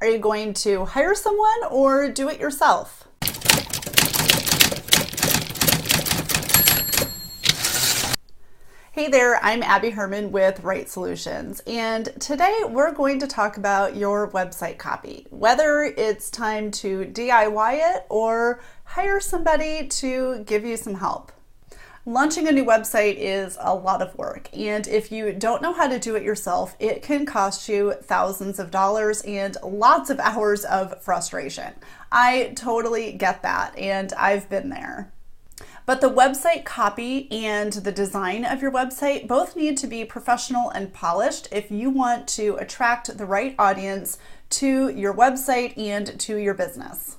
Are you going to hire someone or do it yourself? Hey there, I'm Abby Herman with Write Solutions, and today we're going to talk about your website copy, whether it's time to DIY it or hire somebody to give you some help. Launching a new website is a lot of work, and if you don't know how to do it yourself, it can cost you thousands of dollars and lots of hours of frustration. I totally get that, and I've been there. But the website copy and the design of your website both need to be professional and polished if you want to attract the right audience to your website and to your business.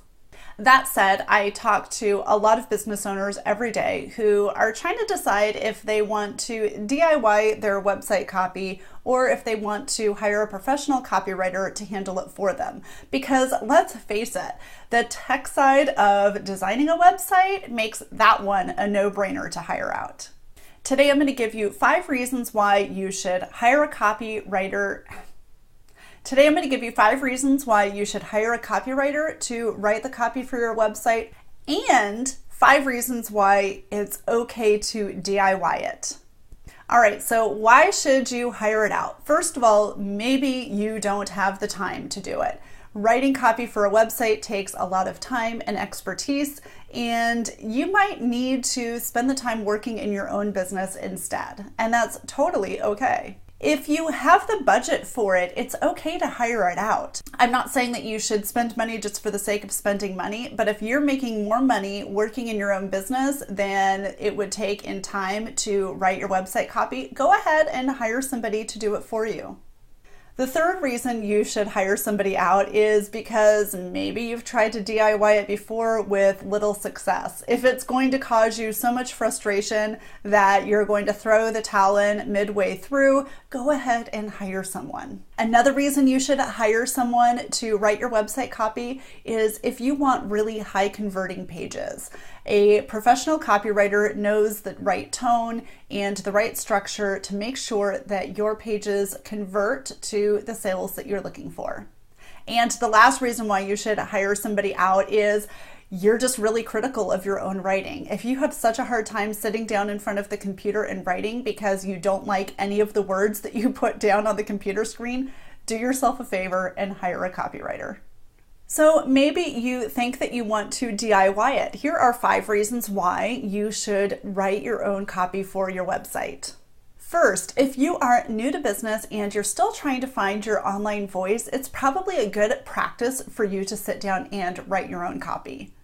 That said, I talk to a lot of business owners every day who are trying to decide if they want to DIY their website copy or if they want to hire a professional copywriter to handle it for them. Because let's face it, the tech side of designing a website makes that one a no-brainer to hire out. Today, I'm going to give you 5 reasons why you should hire a copywriter. Today, I'm going to give you 5 reasons why you should hire a copywriter to write the copy for your website and 5 reasons why it's okay to DIY it. All right, so why should you hire it out? First of all, maybe you don't have the time to do it. Writing copy for a website takes a lot of time and expertise, and you might need to spend the time working in your own business instead, and that's totally okay. If you have the budget for it, it's okay to hire it out. I'm not saying that you should spend money just for the sake of spending money, but if you're making more money working in your own business than it would take in time to write your website copy, go ahead and hire somebody to do it for you. The third reason you should hire somebody out is because maybe you've tried to DIY it before with little success. If it's going to cause you so much frustration that you're going to throw the towel in midway through, go ahead and hire someone. Another reason you should hire someone to write your website copy is if you want really high converting pages. A professional copywriter knows the right tone and the right structure to make sure that your pages convert to the sales that you're looking for. And the last reason why you should hire somebody out is you're just really critical of your own writing. If you have such a hard time sitting down in front of the computer and writing because you don't like any of the words that you put down on the computer screen, do yourself a favor and hire a copywriter. So maybe you think that you want to DIY it. Here are 5 reasons why you should write your own copy for your website. First, if you are new to business and you're still trying to find your online voice, it's probably a good practice for you to sit down and write your own copy.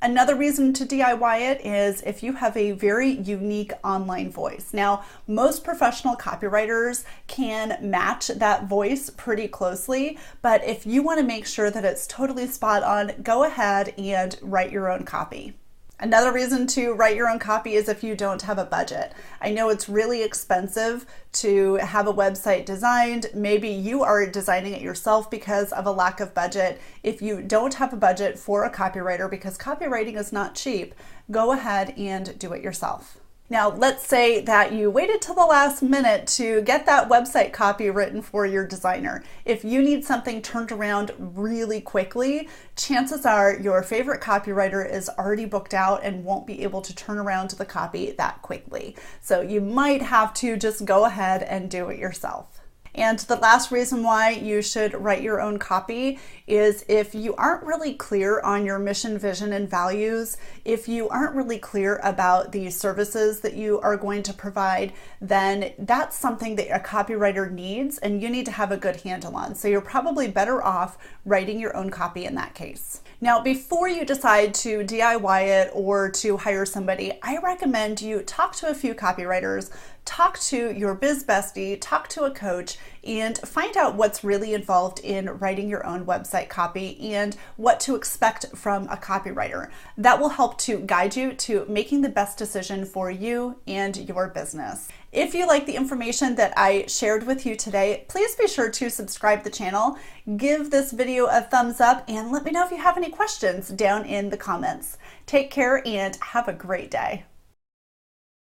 Another reason to DIY it is if you have a very unique online voice. Now, most professional copywriters can match that voice pretty closely, but if you want to make sure that it's totally spot on, go ahead and write your own copy. Another reason to write your own copy is if you don't have a budget. I know it's really expensive to have a website designed. Maybe you are designing it yourself because of a lack of budget. If you don't have a budget for a copywriter, because copywriting is not cheap, go ahead and do it yourself. Now, let's say that you waited till the last minute to get that website copy written for your designer. If you need something turned around really quickly, chances are your favorite copywriter is already booked out and won't be able to turn around the copy that quickly. So you might have to just go ahead and do it yourself. And the last reason why you should write your own copy is if you aren't really clear on your mission, vision, and values, if you aren't really clear about the services that you are going to provide, then that's something that a copywriter needs and you need to have a good handle on. So you're probably better off writing your own copy in that case. Now, before you decide to DIY it or to hire somebody, I recommend you talk to a few copywriters, talk to your biz bestie, talk to a coach, and find out what's really involved in writing your own website copy and what to expect from a copywriter. That will help to guide you to making the best decision for you and your business. If you like the information that I shared with you today, please be sure to subscribe to the channel, give this video a thumbs up, and let me know if you have any questions down in the comments. Take care and have a great day.